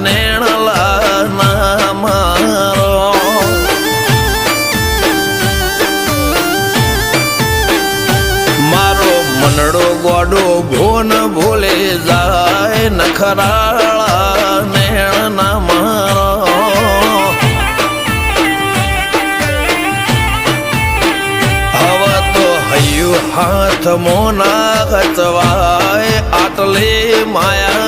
નેણલા ના મારો મારો મનડો ગોડો ભોન ભૂલે જાય નખરાળા નેણ ના મારો હવે તો હૈયું હાથ મોના ખચવાય આટલે માયા